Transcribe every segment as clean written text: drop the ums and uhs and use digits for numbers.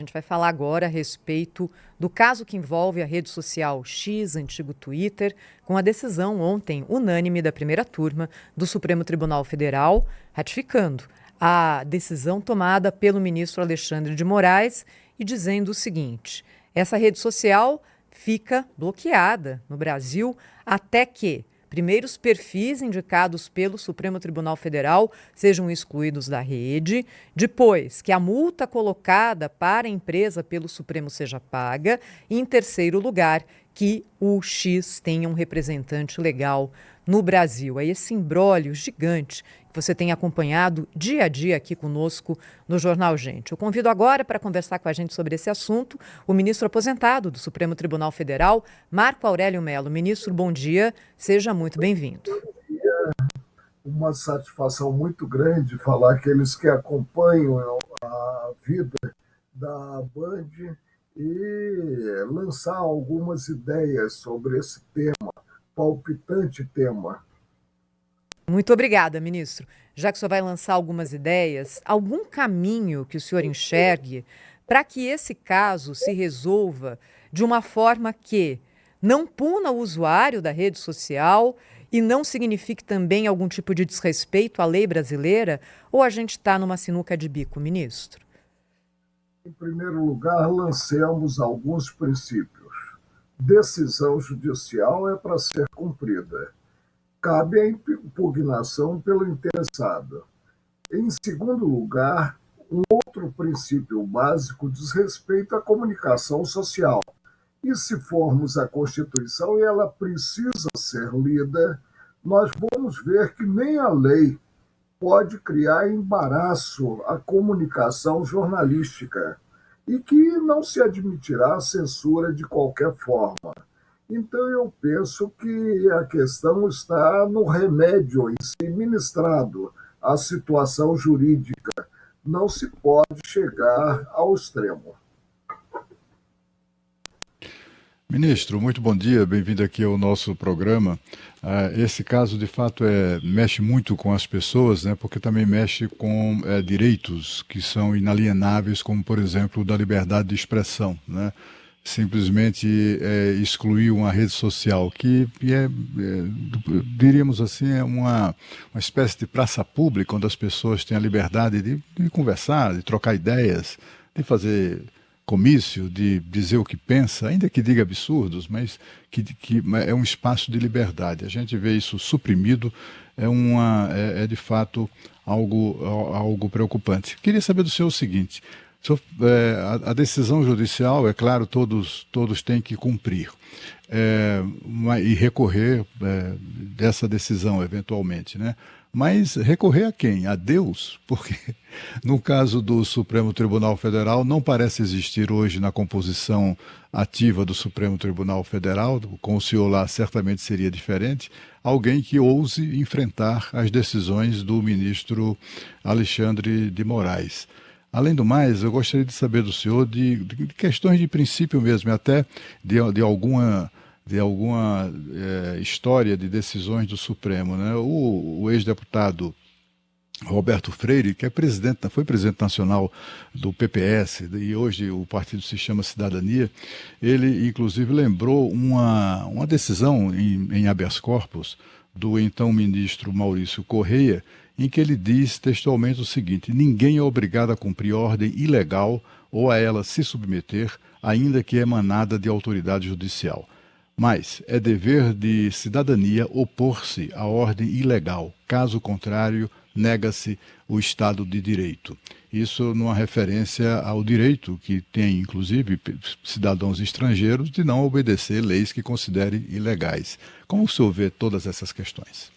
A gente vai falar agora a respeito do caso que envolve a rede social X, antigo Twitter, com a decisão ontem unânime da primeira turma do Supremo Tribunal Federal, ratificando a decisão tomada pelo ministro Alexandre de Moraes e dizendo o seguinte: essa rede social fica bloqueada no Brasil até que primeiros perfis indicados pelo Supremo Tribunal Federal sejam excluídos da rede, depois que a multa colocada para a empresa pelo Supremo seja paga e, em terceiro lugar, que o X tenha um representante legal no Brasil. É esse imbróglio gigante que você tem acompanhado dia a dia aqui conosco no Jornal Gente. Eu convido agora para conversar com a gente sobre esse assunto o ministro aposentado do Supremo Tribunal Federal, Marco Aurélio Mello. Ministro, bom dia, seja muito bem-vindo. Uma satisfação muito grande falar aqueles que acompanham a vida da Band e lançar algumas ideias sobre esse tema, palpitante tema. Muito obrigada, ministro. Já que o senhor vai lançar algumas ideias, algum caminho que o senhor enxergue para que esse caso se resolva de uma forma que não puna o usuário da rede social e não signifique também algum tipo de desrespeito à lei brasileira? Ou a gente está numa sinuca de bico, ministro? Em primeiro lugar, lancemos alguns princípios. Decisão judicial é para ser cumprida. Cabe a impugnação pelo interessado. Em segundo lugar, um outro princípio básico diz respeito à comunicação social. E se formos à Constituição e ela precisa ser lida, nós vamos ver que nem a lei pode criar embaraço à comunicação jornalística e que não se admitirá censura de qualquer forma. Então, eu penso que a questão está no remédio em si ministrado à situação jurídica. Não se pode chegar ao extremo. Ministro, muito bom dia, bem-vindo aqui ao nosso programa. Esse caso, de fato, mexe muito com as pessoas, né, porque também mexe com direitos que são inalienáveis, como, por exemplo, o da liberdade de expressão, né? Simplesmente excluir uma rede social diríamos assim, é uma espécie de praça pública, onde as pessoas têm a liberdade de conversar, de trocar ideias, de fazer comício, de dizer o que pensa, ainda que diga absurdos, mas que é um espaço de liberdade. A gente vê isso suprimido, é de fato algo preocupante. Queria saber do senhor o seguinte: a decisão judicial, é claro, todos têm que cumprir e recorrer dessa decisão eventualmente, né? Mas recorrer a quem? A Deus? Porque no caso do Supremo Tribunal Federal não parece existir hoje na composição ativa do Supremo Tribunal Federal, com o senhor lá certamente seria diferente, alguém que ouse enfrentar as decisões do ministro Alexandre de Moraes. Além do mais, eu gostaria de saber do senhor de questões de princípio mesmo, até de alguma história de decisões do Supremo, né? O ex-deputado Roberto Freire, que foi presidente nacional do PPS, e hoje o partido se chama Cidadania, ele inclusive lembrou uma decisão em habeas corpus do então ministro Maurício Correia, em que ele diz textualmente o seguinte: ninguém é obrigado a cumprir ordem ilegal ou a ela se submeter, ainda que emanada de autoridade judicial. Mas é dever de cidadania opor-se à ordem ilegal. Caso contrário, nega-se o Estado de Direito. Isso numa referência ao direito que tem, inclusive, cidadãos estrangeiros de não obedecer leis que considerem ilegais. Como o senhor vê todas essas questões?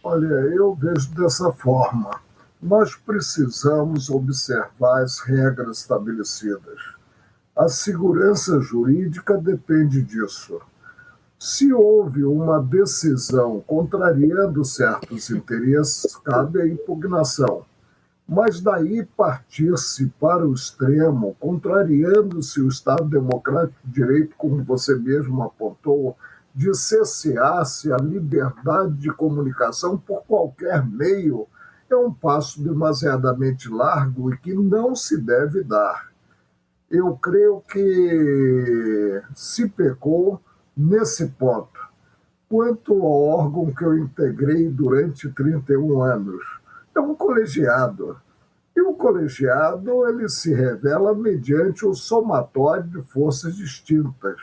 Olha, eu vejo dessa forma. Nós precisamos observar as regras estabelecidas. A segurança jurídica depende disso. Se houve uma decisão contrariando certos interesses, cabe a impugnação. Mas daí partir-se para o extremo, contrariando-se o Estado Democrático de Direito, como você mesmo apontou, de cessear-se a liberdade de comunicação por qualquer meio, é um passo demasiadamente largo e que não se deve dar. Eu creio que se pecou nesse ponto. Quanto ao órgão que eu integrei durante 31 anos, é um colegiado. E o colegiado ele se revela mediante o somatório de forças distintas.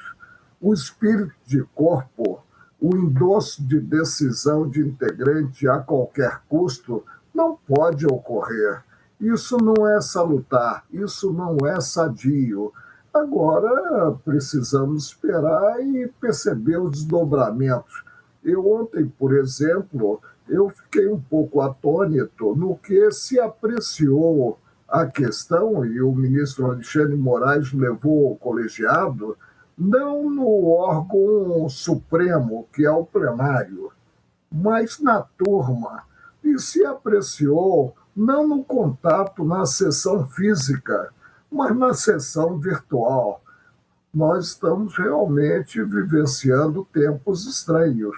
O espírito de corpo, o endosso de decisão de integrante a qualquer custo, não pode ocorrer. Isso não é salutar, isso não é sadio. Agora precisamos esperar e perceber os desdobramentos. Eu ontem, por exemplo, eu fiquei um pouco atônito no que se apreciou a questão, e o ministro Alexandre de Moraes levou ao colegiado, não no órgão supremo, que é o plenário, mas na turma. E se apreciou não no contato na sessão física, mas na sessão virtual. Nós estamos realmente vivenciando tempos estranhos.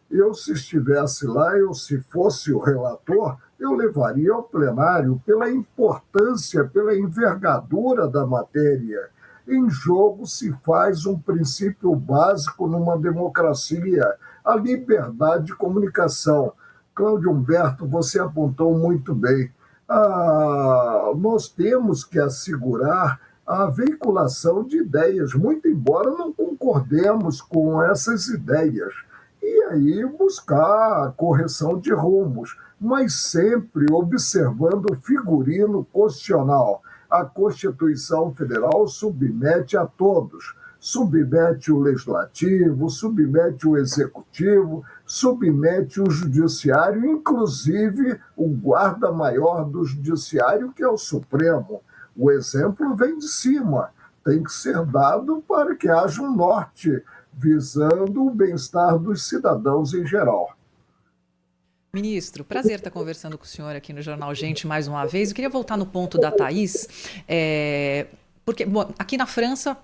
Eu, se estivesse lá, se fosse o relator, eu levaria ao plenário pela importância, pela envergadura da matéria. Em jogo se faz um princípio básico numa democracia, a liberdade de comunicação. Cláudio Humberto, você apontou muito bem. Nós temos que assegurar a veiculação de ideias, muito embora não concordemos com essas ideias. E aí buscar a correção de rumos, mas sempre observando o figurino constitucional. A Constituição Federal submete a todos, submete o Legislativo, submete o Executivo, submete o Judiciário, inclusive o guarda-maior do Judiciário, que é o Supremo. O exemplo vem de cima, tem que ser dado para que haja um norte, visando o bem-estar dos cidadãos em geral. Ministro, prazer estar conversando com o senhor aqui no Jornal Gente mais uma vez. Eu queria voltar no ponto da Thaís. Porque, bom, aqui na França,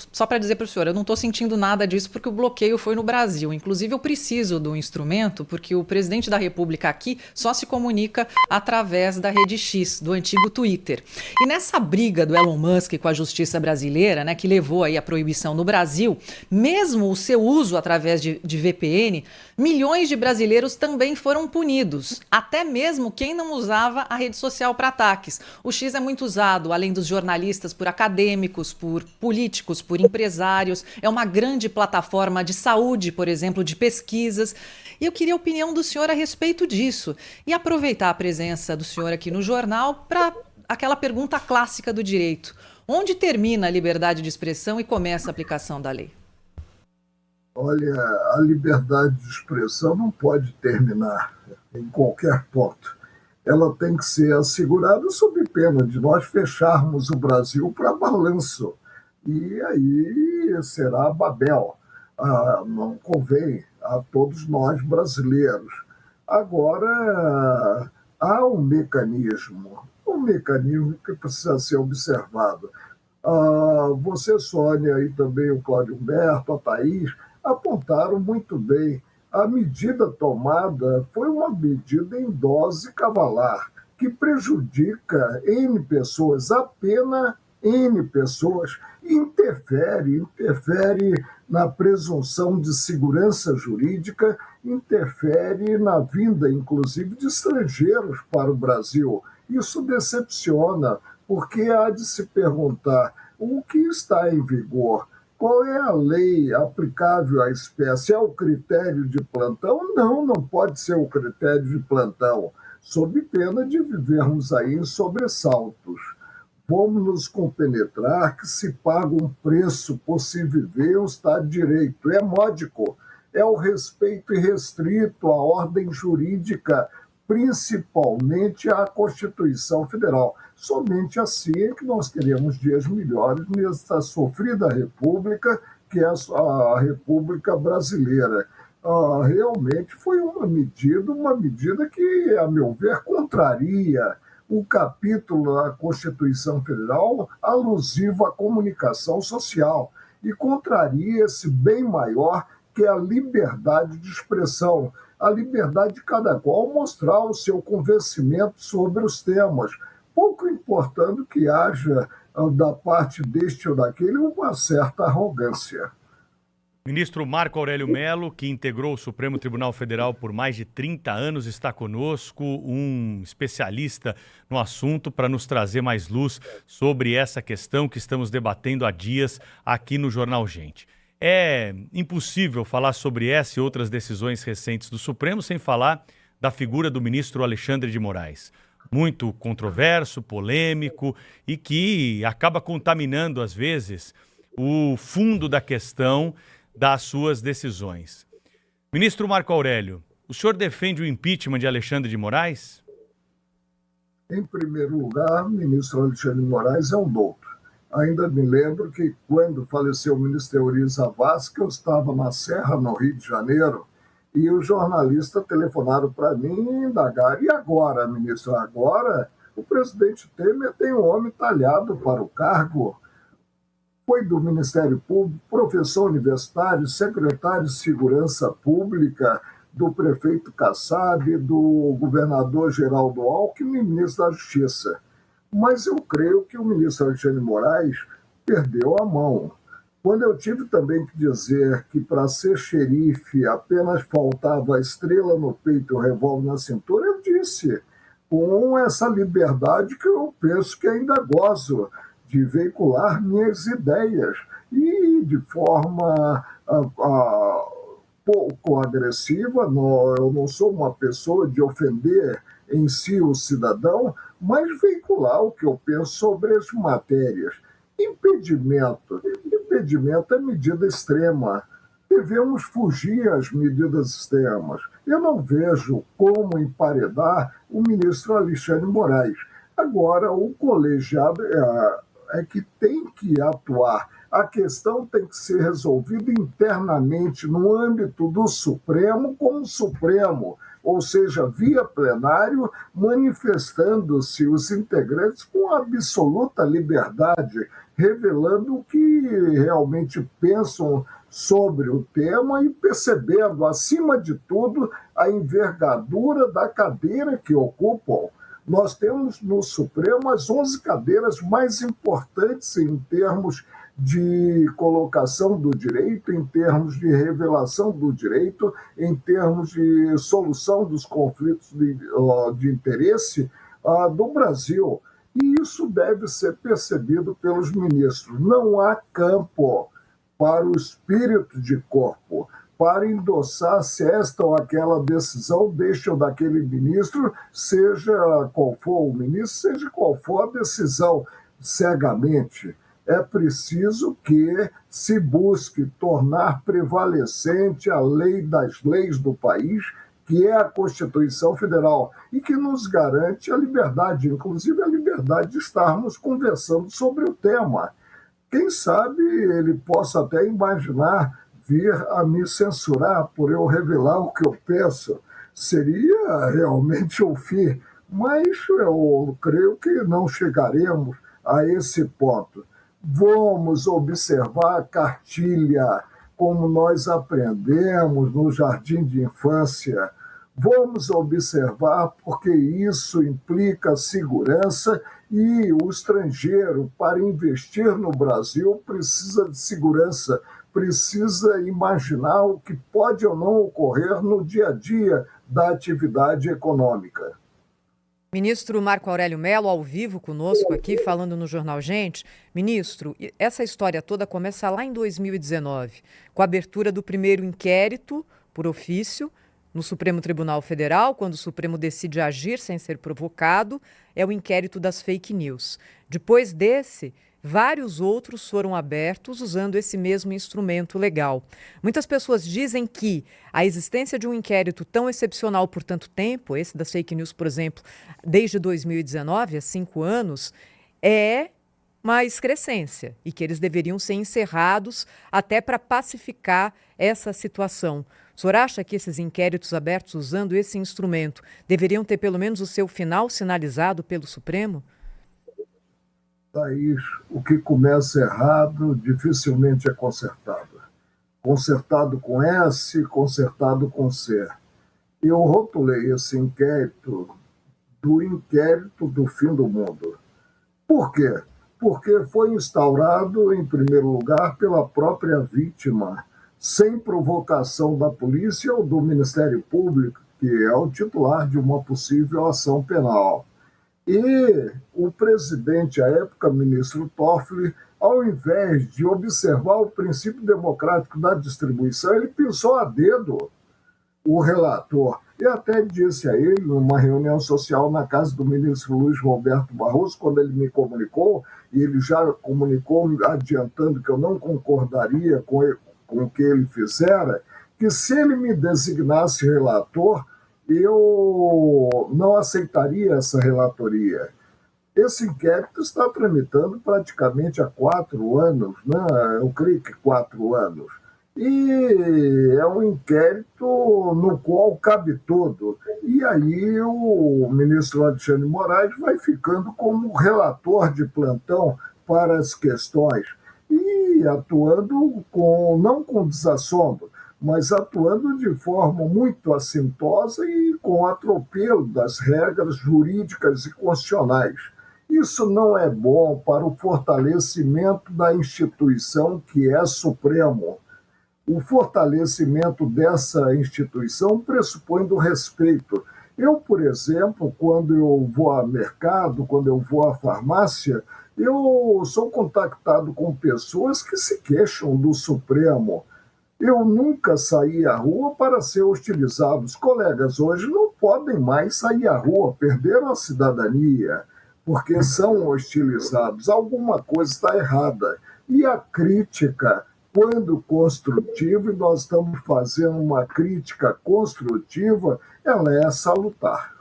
só para dizer para o senhor, eu não estou sentindo nada disso porque o bloqueio foi no Brasil. Inclusive, eu preciso do instrumento porque o presidente da República aqui só se comunica através da rede X, do antigo Twitter. E nessa briga do Elon Musk com a justiça brasileira, né, que levou aí a proibição no Brasil, mesmo o seu uso através de VPN, milhões de brasileiros também foram punidos, até mesmo quem não usava a rede social para ataques. O X é muito usado, além dos jornalistas, por acadêmicos, por políticos, por empresários. É uma grande plataforma de saúde, por exemplo, de pesquisas. E eu queria a opinião do senhor a respeito disso. E aproveitar a presença do senhor aqui no jornal para aquela pergunta clássica do direito. Onde termina a liberdade de expressão e começa a aplicação da lei? Olha, a liberdade de expressão não pode terminar em qualquer ponto. Ela tem que ser assegurada sob pena de nós fecharmos o Brasil para balanço. E aí será Babel. Não convém a todos nós brasileiros. Agora, há um mecanismo que precisa ser observado. Você, Sônia, e também o Cláudio Humberto, a Thaís, apontaram muito bem. A medida tomada foi uma medida em dose cavalar, que prejudica N pessoas, apenas N pessoas, interfere na presunção de segurança jurídica, interfere na vinda, inclusive, de estrangeiros para o Brasil. Isso decepciona, porque há de se perguntar o que está em vigor. Qual é a lei aplicável à espécie? É o critério de plantão? Não pode ser o critério de plantão, sob pena de vivermos aí em sobressaltos. Vamos nos compenetrar que se paga um preço por se viver um Estado de Direito. É módico, é o respeito irrestrito à ordem jurídica, principalmente à Constituição Federal. Somente assim é que nós teremos dias melhores nessa sofrida república, que é a República Brasileira. Realmente foi uma medida que, a meu ver, contraria o capítulo da Constituição Federal alusivo à comunicação social e contraria esse bem maior que é a liberdade de expressão, a liberdade de cada qual mostrar o seu convencimento sobre os temas, pouco importando que haja da parte deste ou daquele, uma certa arrogância. Ministro Marco Aurélio Mello, que integrou o Supremo Tribunal Federal por mais de 30 anos, está conosco, um especialista no assunto, para nos trazer mais luz sobre essa questão que estamos debatendo há dias aqui no Jornal Gente. É impossível falar sobre essa e outras decisões recentes do Supremo sem falar da figura do ministro Alexandre de Moraes. Muito controverso, polêmico e que acaba contaminando, às vezes, o fundo da questão das suas decisões. Ministro Marco Aurélio, o senhor defende o impeachment de Alexandre de Moraes? Em primeiro lugar, o ministro Alexandre de Moraes é um douto. Ainda me lembro que quando faleceu o ministro Euriz Zavascki, eu estava na Serra, no Rio de Janeiro, e os jornalistas telefonaram para mim e indagaram. E agora, ministro? Agora o presidente Temer tem um homem talhado para o cargo. Foi do Ministério Público, professor universitário, secretário de Segurança Pública, do prefeito Kassab, do governador Geraldo Alckmin e ministro da Justiça. Mas eu creio que o ministro Alexandre de Moraes perdeu a mão. Quando eu tive também que dizer que para ser xerife apenas faltava a estrela no peito e o revólver na cintura, eu disse, com essa liberdade que eu penso que ainda gozo de veicular minhas ideias e de forma pouco agressiva. Eu não sou uma pessoa de ofender em si o cidadão, mas veicular o que eu penso sobre as matérias. Impedimento é medida extrema. Devemos fugir às medidas extremas. Eu não vejo como emparedar o ministro Alexandre de Moraes. Agora, o colegiado é que tem que atuar. A questão tem que ser resolvida internamente, no âmbito do Supremo, como Supremo, ou seja, via plenário, manifestando-se os integrantes com absoluta liberdade, revelando o que realmente pensam sobre o tema e percebendo, acima de tudo, a envergadura da cadeira que ocupam. Nós temos no Supremo as 11 cadeiras mais importantes em termos de colocação do direito, em termos de revelação do direito, em termos de solução dos conflitos de interesse do Brasil. E isso deve ser percebido pelos ministros. Não há campo para o espírito de corpo, para endossar se esta ou aquela decisão deixa daquele ministro, seja qual for o ministro, seja qual for a decisão, cegamente. É preciso que se busque tornar prevalecente a lei das leis do país, que é a Constituição Federal, e que nos garante a liberdade, inclusive a liberdade de estarmos conversando sobre o tema. Quem sabe ele possa até imaginar vir a me censurar por eu revelar o que eu penso. Seria realmente o fim, mas eu creio que não chegaremos a esse ponto. Vamos observar a cartilha, como nós aprendemos no jardim de infância. Vamos observar porque isso implica segurança e o estrangeiro, para investir no Brasil, precisa de segurança, precisa imaginar o que pode ou não ocorrer no dia a dia da atividade econômica. Ministro Marco Aurélio Mello, ao vivo conosco aqui, falando no Jornal Gente. Ministro, essa história toda começa lá em 2019, com a abertura do primeiro inquérito por ofício no Supremo Tribunal Federal, quando o Supremo decide agir sem ser provocado, é o inquérito das fake news. Depois desse, vários outros foram abertos usando esse mesmo instrumento legal. Muitas pessoas dizem que a existência de um inquérito tão excepcional por tanto tempo, esse das fake news, por exemplo, desde 2019, há 5 anos, é uma excrescência e que eles deveriam ser encerrados até para pacificar essa situação. O senhor acha que esses inquéritos abertos usando esse instrumento deveriam ter pelo menos o seu final sinalizado pelo Supremo? Thaís, o que começa errado dificilmente é consertado. Consertado com S, consertado com C. Eu rotulei esse inquérito do fim do mundo. Por quê? porque foi instaurado, em primeiro lugar, pela própria vítima, sem provocação da polícia ou do Ministério Público, que é o titular de uma possível ação penal. E o presidente, à época, ministro Toffoli, ao invés de observar o princípio democrático da distribuição, ele pensou a dedo o relator. E até disse a ele, numa reunião social na casa do ministro Luiz Roberto Barroso, quando ele me comunicou, e ele já comunicou adiantando que eu não concordaria com o que ele fizera, que se ele me designasse relator, eu não aceitaria essa relatoria. Esse inquérito está tramitando praticamente há 4 anos, né? Eu creio que 4 anos. E é um inquérito no qual cabe tudo. E aí o ministro Alexandre de Moraes vai ficando como relator de plantão para as questões e atuando não com desassombro, mas atuando de forma muito assintosa e com atropelo das regras jurídicas e constitucionais. Isso não é bom para o fortalecimento da instituição que é Supremo. O fortalecimento dessa instituição pressupõe do respeito. Eu, por exemplo, quando eu vou ao mercado, quando eu vou à farmácia, eu sou contactado com pessoas que se queixam do Supremo. Eu nunca saí à rua para ser hostilizado. Os colegas hoje não podem mais sair à rua, perderam a cidadania, porque são hostilizados. Alguma coisa está errada. E a crítica, quando construtiva, e nós estamos fazendo uma crítica construtiva, ela é salutar.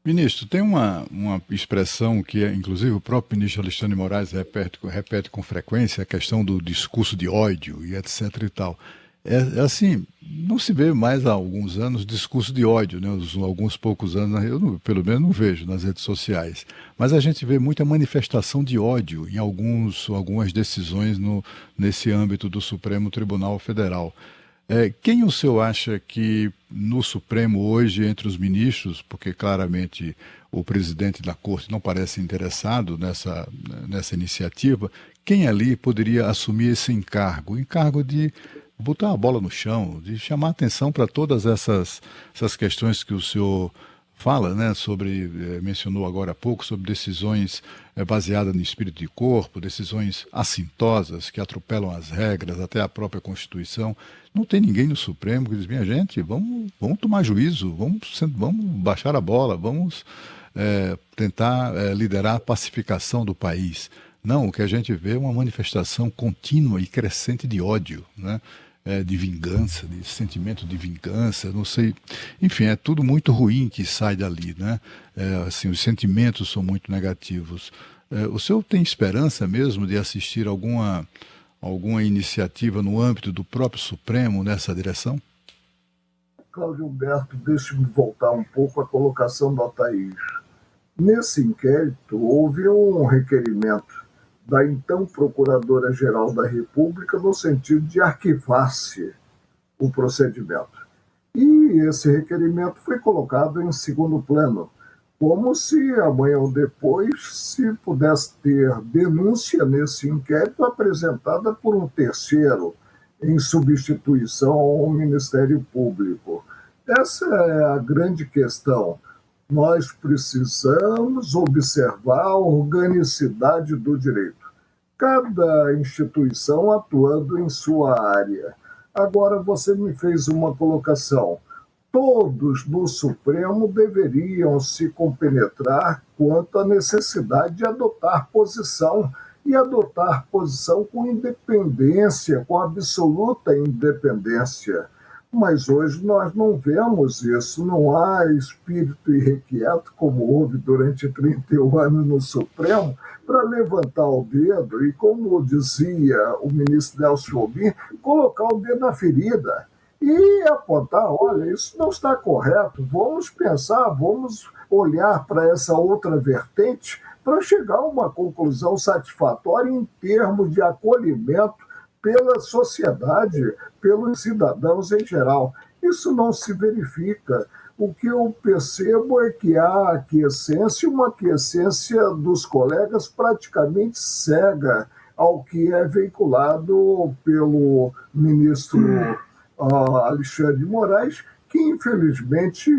Ministro, tem uma expressão que, inclusive, o próprio ministro Alexandre de Moraes repete com frequência, a questão do discurso de ódio e etc. e tal. É assim, não se vê mais há alguns anos discurso de ódio, né? Alguns poucos anos, pelo menos não vejo nas redes sociais. Mas a gente vê muita manifestação de ódio em algumas decisões nesse âmbito do Supremo Tribunal Federal. Quem o senhor acha que no Supremo hoje, entre os ministros, porque claramente o presidente da Corte não parece interessado nessa iniciativa, quem ali poderia assumir esse encargo? O encargo de botar a bola no chão, de chamar atenção para todas essas questões que o senhor fala, né, mencionou agora há pouco, sobre decisões baseadas no espírito de corpo, decisões assintosas que atropelam as regras, até a própria Constituição. Não tem ninguém no Supremo que diz, minha gente, vamos tomar juízo, vamos baixar a bola, vamos tentar liderar a pacificação do país. Não, o que a gente vê é uma manifestação contínua e crescente de ódio, né? De vingança, de sentimento de vingança, não sei. Enfim, é tudo muito ruim que sai dali, né? Assim, os sentimentos são muito negativos. O senhor tem esperança mesmo de assistir alguma iniciativa no âmbito do próprio Supremo nessa direção? Cláudio Humberto, deixe-me voltar um pouco à colocação da Thaís. Nesse inquérito, houve um requerimento da então Procuradora-Geral da República no sentido de arquivar-se o procedimento. E esse requerimento foi colocado em segundo plano, como se amanhã ou depois se pudesse ter denúncia nesse inquérito apresentada por um terceiro, em substituição ao Ministério Público. Essa é a grande questão. Nós precisamos observar a organicidade do direito. Cada instituição atuando em sua área. Agora, você me fez uma colocação. Todos no Supremo deveriam se compenetrar quanto à necessidade de adotar posição, e adotar posição com independência, com absoluta independência. Mas hoje nós não vemos isso, não há espírito irrequieto, como houve durante 31 anos no Supremo, para levantar o dedo e, como dizia o ministro Nelson Jobim, colocar o dedo na ferida e apontar, olha, isso não está correto, vamos pensar, vamos olhar para essa outra vertente para chegar a uma conclusão satisfatória em termos de acolhimento pela sociedade, pelos cidadãos em geral. Isso não se verifica. o que eu percebo é que há aquiescência, uma aquiescência dos colegas praticamente cega ao que é veiculado pelo ministro Alexandre de Moraes, que infelizmente,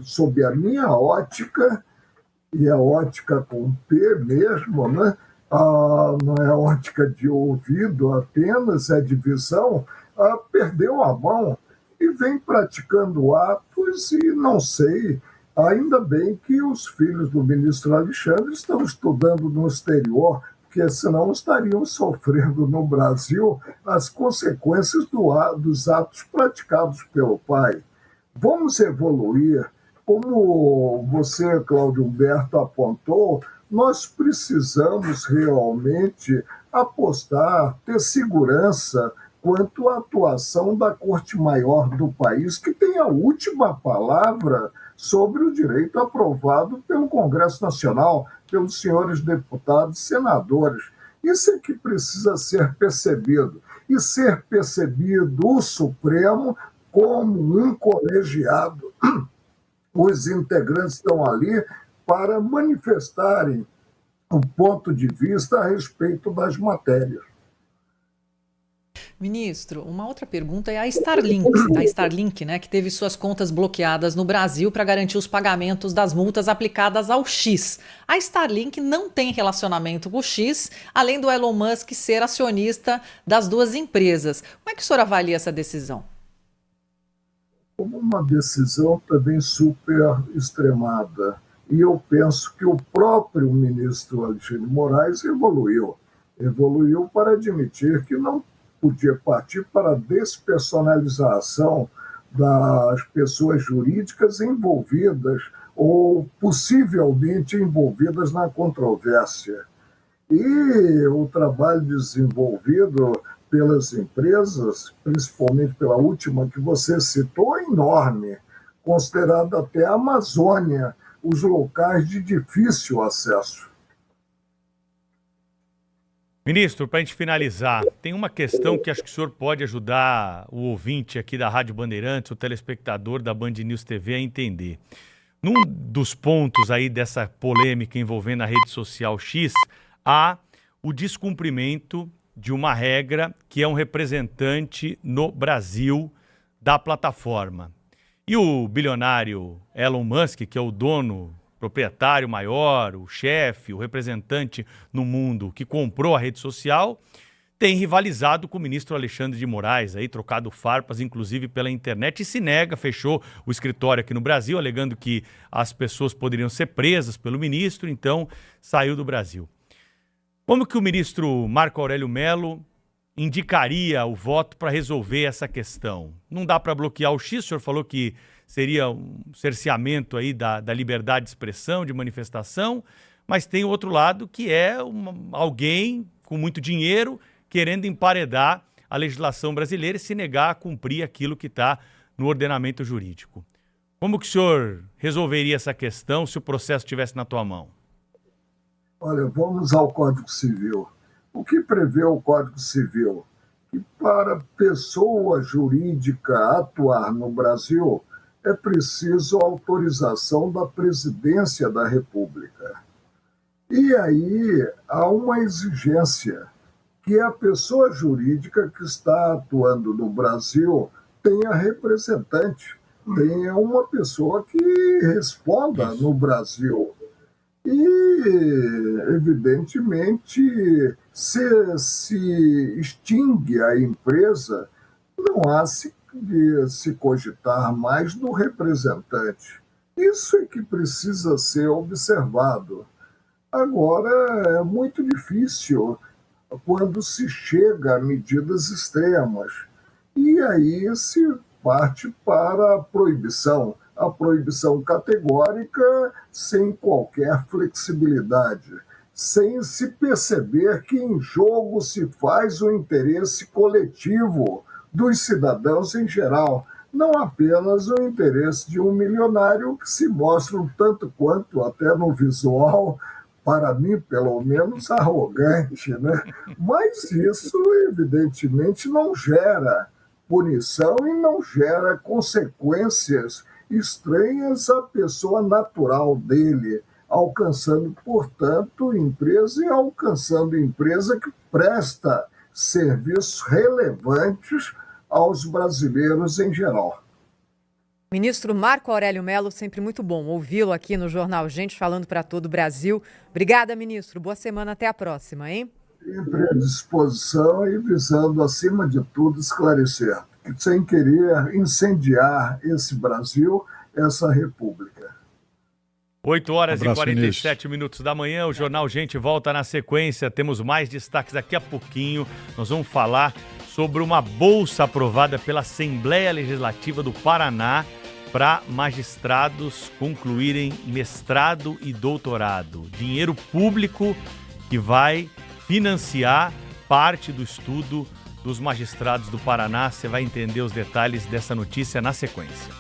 sob a minha ótica, e a ótica com P mesmo, né? Não é ótica de ouvido apenas, é de visão, perdeu a mão e vem praticando atos e não sei, ainda bem que os filhos do ministro Alexandre estão estudando no exterior, porque senão estariam sofrendo no Brasil as consequências dos atos praticados pelo pai. Vamos evoluir. Como você, Cláudio Humberto, apontou, nós precisamos realmente apostar, ter segurança quanto à atuação da Corte Maior do país, que tem a última palavra sobre o direito aprovado pelo Congresso Nacional, pelos senhores deputados e senadores. Isso é que precisa ser percebido. E ser percebido o Supremo como um colegiado. Os integrantes estão ali para manifestarem o ponto de vista a respeito das matérias. Ministro, uma outra pergunta é a Starlink, né, que teve suas contas bloqueadas no Brasil para garantir os pagamentos das multas aplicadas ao X. A Starlink não tem relacionamento com o X, além do Elon Musk ser acionista das duas empresas. Como é que o senhor avalia essa decisão? Como uma decisão também super extremada. E eu penso que o próprio ministro Alexandre de Moraes evoluiu para admitir que não podia partir para a despersonalização das pessoas jurídicas envolvidas ou possivelmente envolvidas na controvérsia. E o trabalho desenvolvido pelas empresas, principalmente pela última que você citou, é enorme, considerado até a Amazônia, os locais de difícil acesso. Ministro, para a gente finalizar, tem uma questão que acho que o senhor pode ajudar o ouvinte aqui da Rádio Bandeirantes, o telespectador da Band News TV a entender. Num dos pontos aí dessa polêmica envolvendo a rede social X, há o descumprimento de uma regra que é um representante no Brasil da plataforma. E o bilionário Elon Musk, que é o dono, proprietário maior, o chefe, o representante no mundo que comprou a rede social, tem rivalizado com o ministro Alexandre de Moraes, aí trocado farpas, inclusive pela internet, e se nega, fechou o escritório aqui no Brasil, alegando que as pessoas poderiam ser presas pelo ministro, então saiu do Brasil. Como que o ministro Marco Aurélio Mello indicaria o voto para resolver essa questão? Não dá para bloquear o X, o senhor falou que seria um cerceamento aí da liberdade de expressão, de manifestação, mas tem o outro lado que é alguém com muito dinheiro querendo emparedar a legislação brasileira e se negar a cumprir aquilo que está no ordenamento jurídico. Como que o senhor resolveria essa questão se o processo estivesse na tua mão? Olha, vamos ao Código Civil. O que prevê o Código Civil? Que para pessoa jurídica atuar no Brasil é preciso autorização da Presidência da República. E aí há uma exigência que a pessoa jurídica que está atuando no Brasil tenha representante, tenha uma pessoa que responda no Brasil. E, evidentemente, se extingue a empresa, não há de se cogitar mais do representante. Isso é que precisa ser observado. Agora, é muito difícil quando se chega a medidas extremas. E aí se parte para a proibição categórica, sem qualquer flexibilidade, sem se perceber que em jogo se faz o interesse coletivo dos cidadãos em geral, não apenas o interesse de um milionário que se mostra um tanto quanto, até no visual, para mim, pelo menos, arrogante, né? Mas isso, evidentemente, não gera punição e não gera consequências estranhas à pessoa natural dele, alcançando, portanto, empresa e alcançando empresa que presta serviços relevantes aos brasileiros em geral. Ministro Marco Aurélio Mello, sempre muito bom ouvi-lo aqui no Jornal Gente, falando para todo o Brasil. Obrigada, ministro. Boa semana, até a próxima, hein? Sempre à disposição e visando, acima de tudo, esclarecer, que sem querer incendiar esse Brasil, essa república. 8 horas Abraço, e 47 minutos da manhã, o Jornal Gente volta na sequência, temos mais destaques daqui a pouquinho. Nós vamos falar sobre uma bolsa aprovada pela Assembleia Legislativa do Paraná para magistrados concluírem mestrado e doutorado. Dinheiro público que vai financiar parte do estudo dos magistrados do Paraná. Você vai entender os detalhes dessa notícia na sequência.